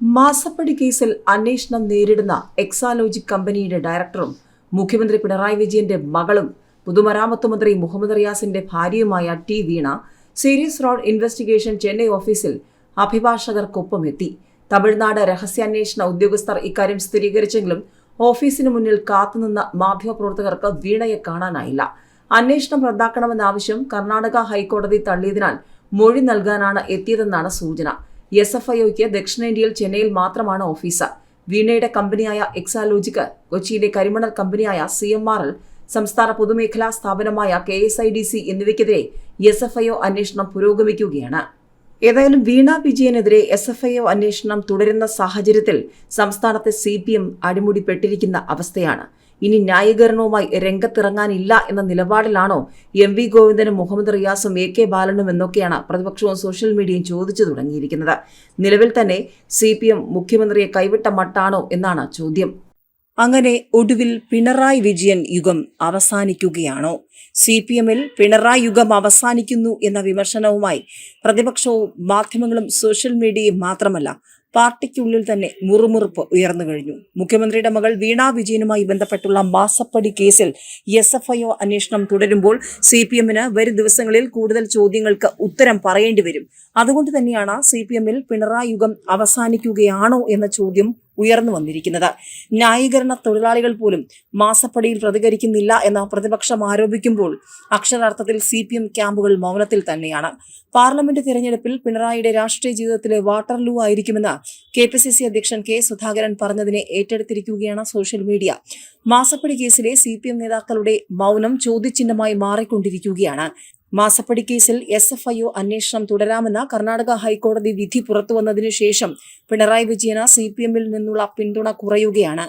മാസപ്പടി കേസിൽ അന്വേഷണം നേരിടുന്ന എക്സാലോജിക് കമ്പനിയുടെ ഡയറക്ടറും മുഖ്യമന്ത്രി പിണറായി വിജയന്റെ മകളും പൊതുമരാമത്ത് മന്ത്രി മുഹമ്മദ് റിയാസിന്റെ ഭാര്യയുമായ ടി വീണ സീരീസ് റോഡ് ഇൻവെസ്റ്റിഗേഷൻ ചെന്നൈ ഓഫീസിൽ അഭിഭാഷകർക്കൊപ്പം എത്തി. തമിഴ്നാട് രഹസ്യാന്വേഷണ ഉദ്യോഗസ്ഥർ ഇക്കാര്യം സ്ഥിരീകരിച്ചെങ്കിലും ഓഫീസിന് മുന്നിൽ കാത്തുനിന്ന മാധ്യമപ്രവർത്തകർക്ക് വീണയെ കാണാനായില്ല. അന്വേഷണം റദ്ദാക്കണമെന്ന ആവശ്യം കർണാടക ഹൈക്കോടതി തള്ളിയതിനാൽ മൊഴി നൽകാനാണ് എത്തിയതെന്നാണ് സൂചന. SFIOയ്ക്ക് ദക്ഷിണേന്ത്യയിൽ ചെന്നൈയിൽ മാത്രമാണ് ഓഫീസ്. വീണയുടെ കമ്പനിയായ എക്സാലോജിക്, കൊച്ചിയിലെ കരിമണൽ കമ്പനിയായ CMRL, സംസ്ഥാന പൊതുമേഖലാ സ്ഥാപനമായ KSIDC എന്നിവയ്ക്കെതിരെ SFIO അന്വേഷണം പുരോഗമിക്കുകയാണ്. ഏതായാലും വീണ വിജയനെതിരെ SFIO അന്വേഷണം തുടരുന്ന സാഹചര്യത്തിൽ സംസ്ഥാനത്തെ CPM അടിമുടിപ്പെട്ടിരിക്കുന്ന അവസ്ഥയാണ്. ഇനി ന്യായീകരണവുമായി രംഗത്തിറങ്ങാനില്ല എന്ന നിലപാടിലാണോ MV ഗോവിന്ദനും മുഹമ്മദ് റിയാസും AK ബാലനും എന്നൊക്കെയാണ് പ്രതിപക്ഷവും സോഷ്യൽ മീഡിയയും ചോദിച്ചു തുടങ്ങിയിരിക്കുന്നത്. നിലവിൽ തന്നെ CPM മുഖ്യമന്ത്രിയെ കൈവിട്ട മട്ടാണോ എന്നാണ് ചോദ്യം. അങ്ങനെ ഒടുവിൽ പിണറായി വിജയൻ യുഗം അവസാനിക്കുകയാണോ? CPMൽ പിണറായി യുഗം അവസാനിക്കുന്നു എന്ന വിമർശനവുമായി പ്രതിപക്ഷവും മാധ്യമങ്ങളും സോഷ്യൽ മീഡിയയും മാത്രമല്ല പാർട്ടിക്കുള്ളിൽ തന്നെ മുറുമുറുപ്പ് ഉയർന്നു കഴിഞ്ഞു. മുഖ്യമന്ത്രിയുടെ മകൾ വീണ വിജയനുമായി ബന്ധപ്പെട്ടുള്ള മാസപ്പടി കേസിൽ SFIO അന്വേഷണം തുടരുമ്പോൾ CPMന് വരും ദിവസങ്ങളിൽ കൂടുതൽ ചോദ്യങ്ങൾക്ക് ഉത്തരം പറയേണ്ടി വരും. അതുകൊണ്ട് തന്നെയാണ് CPMൽ പിണറായി യുഗം അവസാനിക്കുകയാണോ എന്ന ചോദ്യം ഉയർന്നു വന്നിരിക്കുന്നത്. ന്യായീകരണ തൊഴിലാളികൾ പോലും മാസപ്പടിയിൽ പ്രതികരിക്കുന്നില്ല എന്ന പ്രതിപക്ഷം ആരോപിക്കുമ്പോൾ അക്ഷരാർത്ഥത്തിൽ CPM ക്യാമ്പുകൾ മൗനത്തിൽ തന്നെയാണ്. പാർലമെന്റ് തിരഞ്ഞെടുപ്പിൽ പിണറായിയുടെ രാഷ്ട്രീയ ജീവിതത്തിലെ വാട്ടർലൂ ആയിരിക്കുമെന്ന് KPCC അധ്യക്ഷൻ K സുധാകരൻ പറഞ്ഞതിനെ ഏറ്റെടുത്തിരിക്കുകയാണ് സോഷ്യൽ മീഡിയ. മാസപ്പടി കേസിലെ CPM നേതാക്കളുടെ മൗനം ചോദ്യചിഹ്നമായി മാറിക്കൊണ്ടിരിക്കുകയാണ്. മാസപ്പടി കേസിൽ SFIO അന്വേഷണം തുടരാമെന്ന കർണാടക ഹൈക്കോടതി വിധി പുറത്തുവന്നതിനു ശേഷം പിണറായി വിജയന് CPMൽ നിന്നുള്ള പിന്തുണ കുറയുകയാണ്.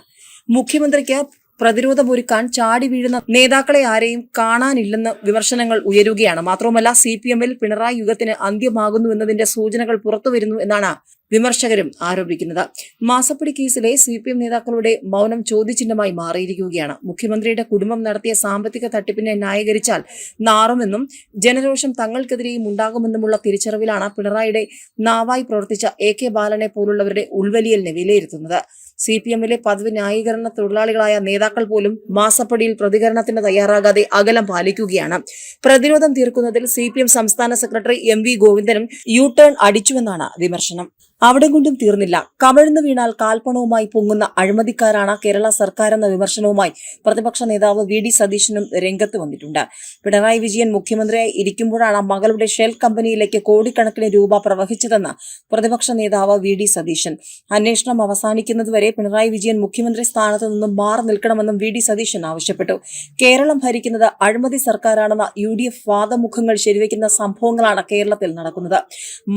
മുഖ്യമന്ത്രിക്ക് പ്രതിരോധമൊരുക്കാൻ ചാടി വീഴുന്ന നേതാക്കളെ ആരെയും കാണാനില്ലെന്ന് വിമർശനങ്ങൾ ഉയരുകയാണ്. മാത്രവുമല്ല CPMൽ പിണറായി യുഗത്തിന് അന്ത്യമാകുന്നു എന്നതിന്റെ സൂചനകൾ പുറത്തുവരുന്നു എന്നാണ് വിമർശകരും ആരോപിക്കുന്നത്. മാസപ്പടി കേസിലെ CPM നേതാക്കളുടെ മൗനം ചോദ്യചിഹ്നമായി മാറിയിരിക്കുകയാണ്. മുഖ്യമന്ത്രിയുടെ കുടുംബം നടത്തിയ സാമ്പത്തിക തട്ടിപ്പിനെ ന്യായീകരിച്ചാൽ നാറുമെന്നും ജനരോഷം തങ്ങൾക്കെതിരെയും ഉണ്ടാകുമെന്നുമുള്ള തിരിച്ചറിവിലാണ് പിണറായിയുടെ നാവായി പ്രവർത്തിച്ച AK ബാലനെ പോലുള്ളവരുടെ ഉൾവലിയലിനെ വിലയിരുത്തുന്നത്. CPMലെ പതിവ് ന്യായീകരണ തൊഴിലാളികളായ നേതാക്കൾ പോലും മാസപ്പടിയിൽ പ്രതികരണത്തിന് തയ്യാറാകാതെ അകലം പാലിക്കുകയാണ്. പ്രതിരോധം തീർക്കുന്നതിൽ CPM സംസ്ഥാന സെക്രട്ടറി MV ഗോവിന്ദനും U-ടേൺ അടിച്ചുവെന്നാണ് വിമർശനം. അവിടെ കൊണ്ടും തീർന്നില്ല. കമിഴ്ന്നു വീണാൽ കാൽപ്പണവുമായി പൊങ്ങുന്ന അഴിമതിക്കാരാണ് കേരള സർക്കാരെന്ന വിമർശനവുമായി പ്രതിപക്ഷ നേതാവ് VD സതീശനും രംഗത്ത് വന്നിട്ടുണ്ട്. പിണറായി വിജയൻ മുഖ്യമന്ത്രിയായി ഇരിക്കുമ്പോഴാണ് മകളുടെ ഷെൽ കമ്പനിയിലേക്ക് കോടിക്കണക്കിന് രൂപ പ്രവഹിച്ചതെന്ന് പ്രതിപക്ഷ നേതാവ് VD സതീശൻ. അന്വേഷണം അവസാനിക്കുന്നതുവരെ പിണറായി വിജയൻ മുഖ്യമന്ത്രി സ്ഥാനത്ത് നിന്നും മാറി നിൽക്കണമെന്നും VD സതീശൻ ആവശ്യപ്പെട്ടു. കേരളം ഭരിക്കുന്നത് അഴിമതി സർക്കാരാണെന്ന UDF വാദമുഖങ്ങൾ ശരിവയ്ക്കുന്ന സംഭവങ്ങളാണ് കേരളത്തിൽ നടക്കുന്നത്.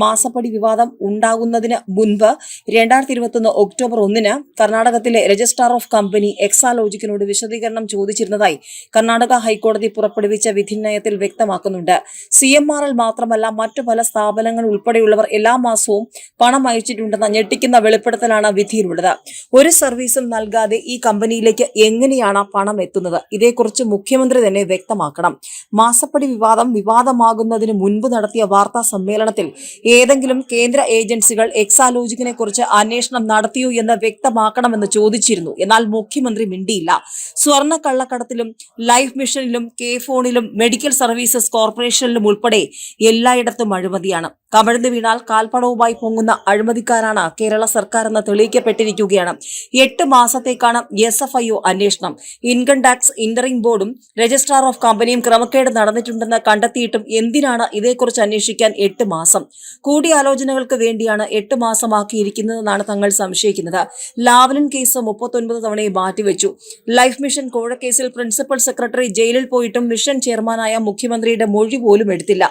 മാസപ്പടി വിവാദം ഉണ്ടാകുന്നതിന് മുൻപ് 2021 ഒക്ടോബർ 1 കർണാടകത്തിലെ രജിസ്ട്രാർ ഓഫ് കമ്പനി എക്സാലോജിക്കിനോട് വിശദീകരണം ചോദിച്ചിരുന്നതായി കർണാടക ഹൈക്കോടതി പുറപ്പെടുവിച്ച വിധിന്യായത്തിൽ വ്യക്തമാക്കുന്നുണ്ട്. CMRL മാത്രമല്ല മറ്റു പല സ്ഥാപനങ്ങൾ ഉൾപ്പെടെയുള്ളവർ എല്ലാ മാസവും പണം അയച്ചിട്ടുണ്ടെന്ന ഞെട്ടിക്കുന്ന വെളിപ്പെടുത്തലാണ് വിധിയിലുള്ളത്. ഒരു സർവീസും നൽകാതെ ഈ കമ്പനിയിലേക്ക് എങ്ങനെയാണ് പണം എത്തുന്നത്? ഇതേക്കുറിച്ച് മുഖ്യമന്ത്രി തന്നെ വ്യക്തമാക്കണം. മാസപ്പടി വിവാദമാകുന്നതിന് മുൻപ് നടത്തിയ വാർത്താ സമ്മേളനത്തിൽ ഏതെങ്കിലും കേന്ദ്ര ഏജൻസികൾ എക്സാലോജിക്കിനെ കുറിച്ച് അന്വേഷണം നടത്തിയോ എന്ന് വ്യക്തമാക്കണമെന്ന് ചോദിച്ചിരുന്നു. എന്നാൽ മുഖ്യമന്ത്രി മിണ്ടിയില്ല. സ്വർണ്ണ കള്ളക്കടത്തിലും ലൈഫ് മിഷനിലും K-ഫോണിലും മെഡിക്കൽ സർവീസസ് കോർപ്പറേഷനിലും ഉൾപ്പെടെ എല്ലായിടത്തും അഴിമതിയാണ്. കമിഴ്ന്നു വീണാൽ കാൽപ്പണവുമായി പൊങ്ങുന്ന അഴിമതിക്കാരാണ് കേരള സർക്കാർ എന്ന് തെളിയിക്കപ്പെട്ടിരിക്കുകയാണ്. 8 മാസത്തേക്കാണ് SFIO അന്വേഷണം. ഇൻകം ടാക്സ് ഇന്ററിം ബോർഡും രജിസ്ട്രാർ ഓഫ് കമ്പനിയും ക്രമക്കേട് നടന്നിട്ടുണ്ടെന്ന് കണ്ടെത്തിയിട്ടും എന്തിനാണ് ഇതേക്കുറിച്ച് അന്വേഷിക്കാൻ 8 മാസം? കൂടിയാലോചനകൾക്ക് വേണ്ടിയാണ് 8 മാസമാക്കിയിരിക്കുന്നതെന്നാണ് തങ്ങൾ സംശയിക്കുന്നത്. ലാവ്ലിൻ കേസ് 39 തവണയെ മാറ്റിവെച്ചു. ലൈഫ് മിഷൻ കോഴക്കേസിൽ പ്രിൻസിപ്പൽ സെക്രട്ടറി ജയിലിൽ പോയിട്ടും മിഷൻ ചെയർമാനായ മുഖ്യമന്ത്രിയുടെ മൊഴി പോലും എടുത്തില്ല.